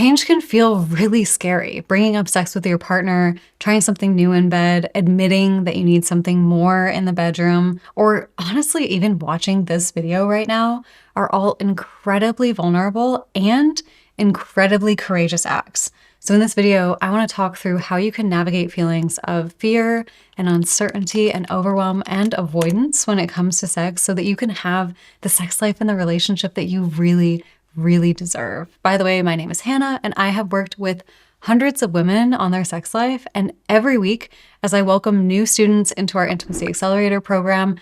Change can feel really scary. Bringing up sex with your partner, trying something new in bed, admitting that you need something more in the bedroom, or honestly, even watching this video right now are all incredibly vulnerable and incredibly courageous acts. So in this video, I want to talk through how you can navigate feelings of fear and uncertainty and overwhelm and avoidance when it comes to sex so that you can have the sex life and the relationship that you really deserve. By the way, my name is Hannah, and I have worked with hundreds of women on their sex life. And every week, as I welcome new students into our Intimacy Accelerator program,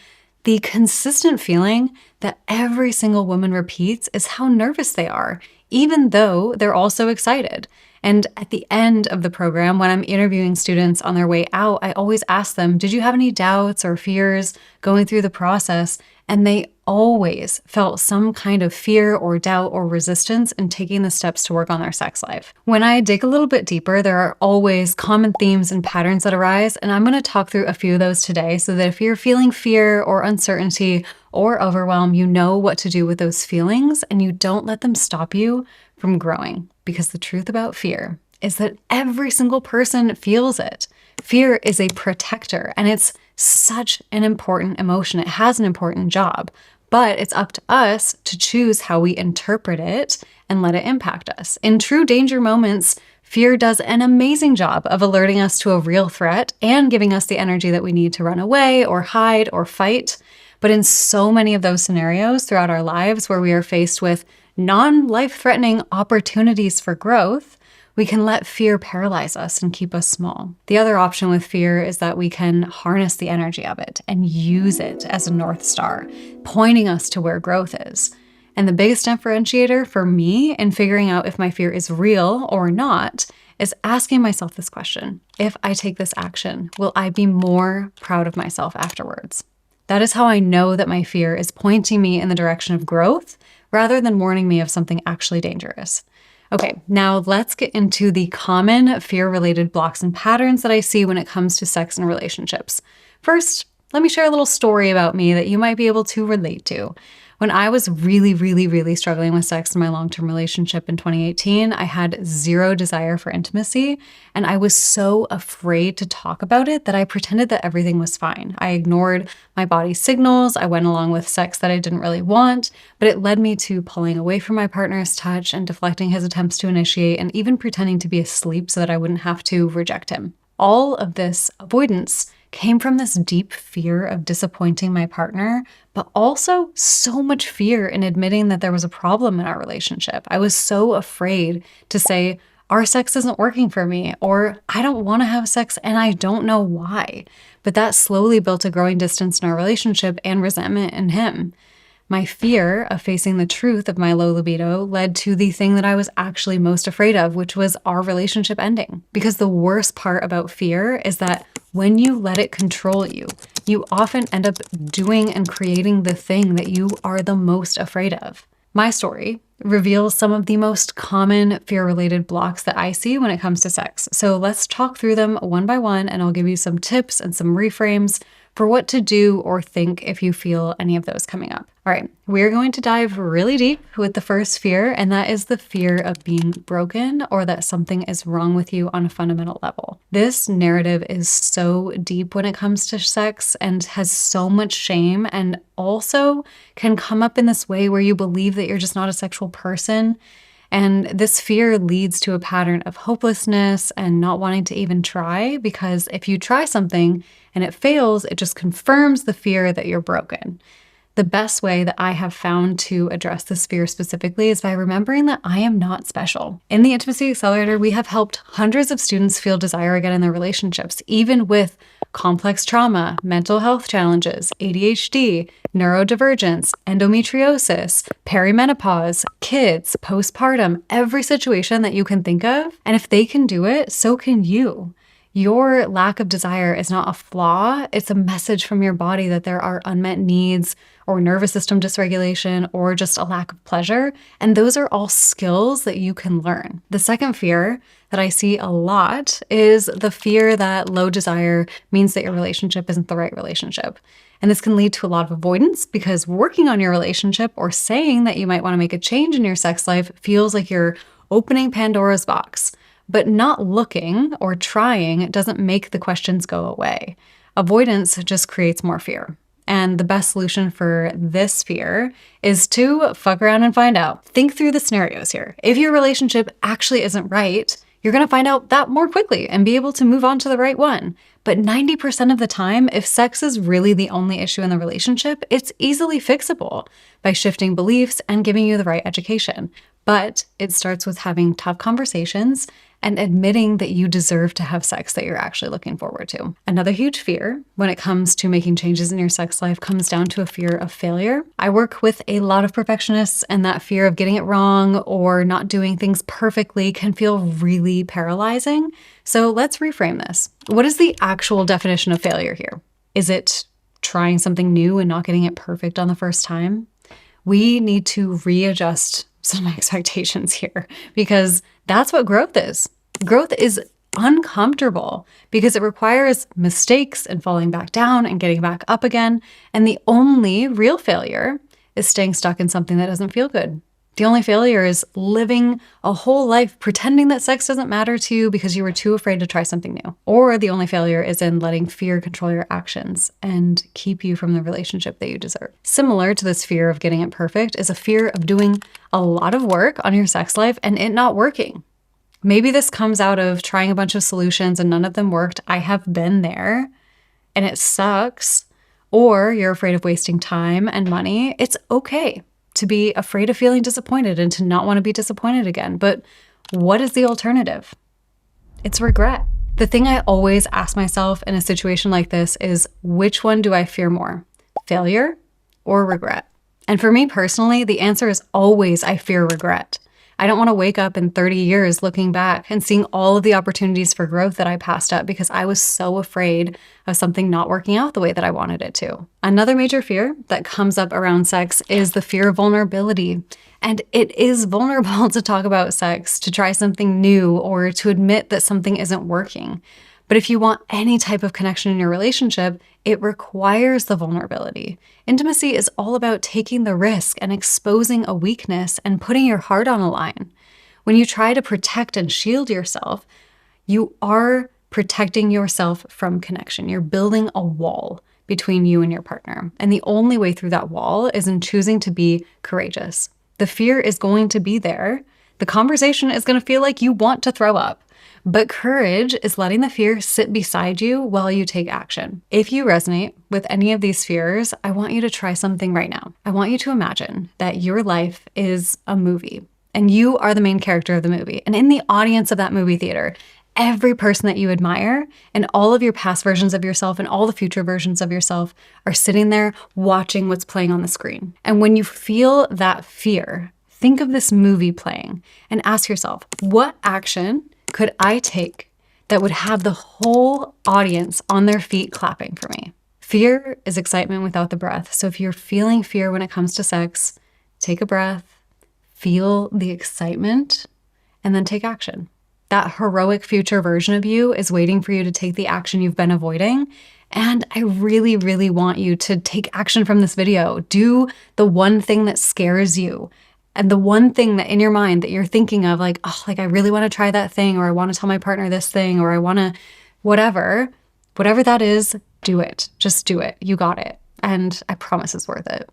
the consistent feeling that every single woman repeats is how nervous they are, even though they're also excited. And at the end of the program, when I'm interviewing students on their way out, I always ask them, did you have any doubts or fears going through the process? And they always felt some kind of fear or doubt or resistance in taking the steps to work on their sex life. When I dig a little bit deeper, there are always common themes and patterns that arise, and I'm going to talk through a few of those today so that if you're feeling fear or uncertainty or overwhelm, you know what to do with those feelings and you don't let them stop you from growing. Because the truth about fear is that every single person feels it. Fear is a protector, and it's such an important emotion. It has an important job, but it's up to us to choose how we interpret it and let it impact us. In true danger moments, fear does an amazing job of alerting us to a real threat and giving us the energy that we need to run away or hide or fight. But in so many of those scenarios throughout our lives where we are faced with non-life-threatening opportunities for growth, we can let fear paralyze us and keep us small. The other option with fear is that we can harness the energy of it and use it as a North Star, pointing us to where growth is. And the biggest differentiator for me in figuring out if my fear is real or not is asking myself this question: if I take this action, will I be more proud of myself afterwards? That is how I know that my fear is pointing me in the direction of growth rather than warning me of something actually dangerous. Okay, now let's get into the common fear-related blocks and patterns that I see when it comes to sex and relationships. First, let me share a little story about me that you might be able to relate to. When I was really struggling with sex in my long-term relationship in 2018, I had zero desire for intimacy, and I was so afraid to talk about it that I pretended that everything was fine. I ignored my body's signals, I went along with sex that I didn't really want, but it led me to pulling away from my partner's touch and deflecting his attempts to initiate and even pretending to be asleep so that I wouldn't have to reject him. All of this avoidance came from this deep fear of disappointing my partner, but also so much fear in admitting that there was a problem in our relationship. I was so afraid to say, our sex isn't working for me, or I don't want to have sex and I don't know why. But that slowly built a growing distance in our relationship and resentment in him. My fear of facing the truth of my low libido led to the thing that I was actually most afraid of, which was our relationship ending. Because the worst part about fear is that when you let it control you, you often end up doing and creating the thing that you are the most afraid of. My story reveals some of the most common fear-related blocks that I see when it comes to sex. So let's talk through them one by one, and I'll give you some tips and some reframes for what to do or think if you feel any of those coming up. All right, we're going to dive really deep with the first fear, and that is the fear of being broken or that something is wrong with you on a fundamental level. This narrative is so deep when it comes to sex and has so much shame, and also can come up in this way where you believe that you're just not a sexual person. And this fear leads to a pattern of hopelessness and not wanting to even try, because if you try something and it fails, it just confirms the fear that you're broken. The best way that I have found to address this fear specifically is by remembering that I am not special. In the Intimacy Accelerator, we have helped hundreds of students feel desire again in their relationships, even with complex trauma, mental health challenges, ADHD, neurodivergence, endometriosis, perimenopause, kids, postpartum, every situation that you can think of. And if they can do it, so can you. Your lack of desire is not a flaw. It's a message from your body that there are unmet needs or nervous system dysregulation or just a lack of pleasure. And those are all skills that you can learn. The second fear that I see a lot is the fear that low desire means that your relationship isn't the right relationship. And this can lead to a lot of avoidance because working on your relationship or saying that you might want to make a change in your sex life feels like you're opening Pandora's box. But not looking or trying doesn't make the questions go away. Avoidance just creates more fear. And the best solution for this fear is to fuck around and find out. Think through the scenarios here. If your relationship actually isn't right, you're going to find out that more quickly and be able to move on to the right one. But 90% of the time, if sex is really the only issue in the relationship, it's easily fixable by shifting beliefs and giving you the right education. But it starts with having tough conversations and admitting that you deserve to have sex that you're actually looking forward to. Another huge fear when it comes to making changes in your sex life comes down to a fear of failure. I work with a lot of perfectionists, and that fear of getting it wrong or not doing things perfectly can feel really paralyzing. So let's reframe this. What is the actual definition of failure here? Is it trying something new and not getting it perfect on the first time? We need to readjust some expectations here, because that's what growth is. Growth is uncomfortable because it requires mistakes and falling back down and getting back up again. And the only real failure is staying stuck in something that doesn't feel good. The only failure is living a whole life pretending that sex doesn't matter to you because you were too afraid to try something new. Or the only failure is in letting fear control your actions and keep you from the relationship that you deserve. Similar to this fear of getting it perfect is a fear of doing a lot of work on your sex life and it not working. Maybe this comes out of trying a bunch of solutions and none of them worked. I have been there and it sucks. Or you're afraid of wasting time and money. It's okay to be afraid of feeling disappointed and to not want to be disappointed again. But what is the alternative? It's regret. The thing I always ask myself in a situation like this is, which one do I fear more? Failure or regret? And for me personally, the answer is always I fear regret. I don't want to wake up in 30 years looking back and seeing all of the opportunities for growth that I passed up because I was so afraid of something not working out the way that I wanted it to. Another major fear that comes up around sex is the fear of vulnerability. And it is vulnerable to talk about sex, to try something new, or to admit that something isn't working. But if you want any type of connection in your relationship, it requires the vulnerability. Intimacy is all about taking the risk and exposing a weakness and putting your heart on a line. When you try to protect and shield yourself, you are protecting yourself from connection. You're building a wall between you and your partner. And the only way through that wall is in choosing to be courageous. The fear is going to be there. The conversation is going to feel like you want to throw up. But courage is letting the fear sit beside you while you take action. If you resonate with any of these fears, I want you to try something right now. I want you to imagine that your life is a movie and you are the main character of the movie. And in the audience of that movie theater, every person that you admire and all of your past versions of yourself and all the future versions of yourself are sitting there watching what's playing on the screen. And when you feel that fear, think of this movie playing and ask yourself, what action could I take that would have the whole audience on their feet clapping for me? Fear is excitement without the breath. So if you're feeling fear when it comes to sex, take a breath, feel the excitement, and then take action. That heroic future version of you is waiting for you to take the action you've been avoiding. And I really, really want you to take action from this video. Do the one thing that scares you. And the one thing that in your mind that you're thinking of, like, oh, like I really want to try that thing, or I want to tell my partner this thing, or I want to whatever that is, do it. Just do it. You got it. And I promise it's worth it.